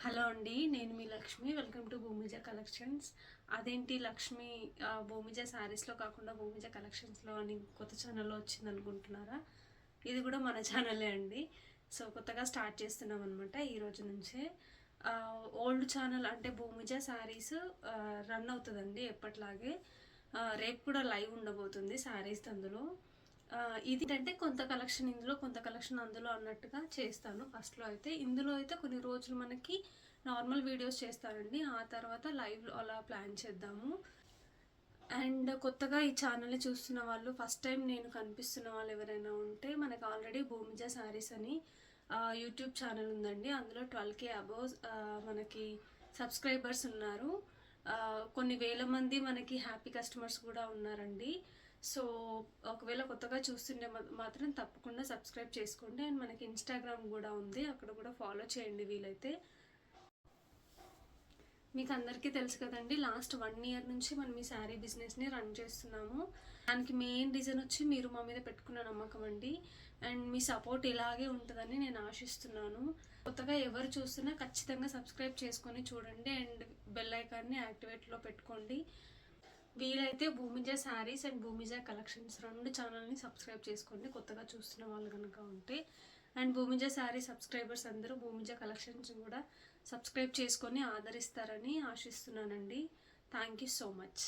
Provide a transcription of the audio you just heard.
Hello అండి, నేను మీ Lakshmi. Welcome to Bhoomija collections. అదేంటి లక్ష్మి భూమిజ శారీస్లో కాకుండా భూమిజ కలెక్షన్స్లో అని కొత్త ఛానల్లో వచ్చింది అనుకుంటున్నారా? ఇది కూడా మన ఛానలే అండి. సో కొత్తగా స్టార్ట్ చేస్తున్నాం అనమాట ఈ రోజు నుంచే. ఓల్డ్ ఛానల్ అంటే భూమిజ శారీస్ రన్ అవుతుందండి ఎప్పట్లాగే. రేపు కూడా లైవ్ ఉండబోతుంది శారీస్ అందులో. ఇది అంటే కొంత కలెక్షన్ ఇందులో, కొంత కలెక్షన్ అందులో అన్నట్టుగా చేస్తాను. ఫస్ట్లో అయితే ఇందులో అయితే కొన్ని రోజులు మనకి నార్మల్ వీడియోస్ చేస్తానండి. ఆ తర్వాత లైవ్లో అలా ప్లాన్ చేద్దాము. అండ్ కొత్తగా ఈ ఛానల్ని చూస్తున్న వాళ్ళు, ఫస్ట్ టైం నేను కనిపిస్తున్న వాళ్ళు ఎవరైనా ఉంటే, మనకు ఆల్రెడీ భూమిజ శారీస్ అని యూట్యూబ్ ఛానల్ ఉందండి. అందులో 12K అబోవ్ మనకి సబ్స్క్రైబర్స్ ఉన్నారు. కొన్ని వేల మంది మనకి హ్యాపీ కస్టమర్స్ కూడా ఉన్నారండి. సో ఒకవేళ కొత్తగా చూస్తుంటే మాత్రం తప్పకుండా సబ్స్క్రైబ్ చేసుకోండి. అండ్ మనకి ఇన్స్టాగ్రామ్ కూడా ఉంది, అక్కడ కూడా ఫాలో చేయండి వీలైతే. మీకు అందరికీ తెలుసు కదండి, లాస్ట్ 1 year నుంచి మనం ఈ శారీ బిజినెస్ని రన్ చేస్తున్నాము. దానికి మెయిన్ రీజన్ వచ్చి మీరు మా మీద పెట్టుకున్న నమ్మకం అండి. అండ్ మీ సపోర్ట్ ఇలాగే ఉంటుందని నేను ఆశిస్తున్నాను. కొత్తగా ఎవరు చూస్తున్నా ఖచ్చితంగా సబ్స్క్రైబ్ చేసుకొని చూడండి. అండ్ బెల్ ఐకాన్ని యాక్టివేట్లో పెట్టుకోండి. వీలైతే భూమిజ శారీస్ అండ్ భూమిజ కలెక్షన్స్ 2 ఛానల్ని సబ్స్క్రైబ్ చేసుకోండి కొత్తగా చూస్తున్న వాళ్ళు కనుక ఉంటే. అండ్ భూమిజ శారీ సబ్స్క్రైబర్స్ అందరూ భూమిజ కలెక్షన్స్ కూడా సబ్స్క్రైబ్ చేసుకొని ఆదరిస్తారని ఆశిస్తున్నానండి. Thank you so much.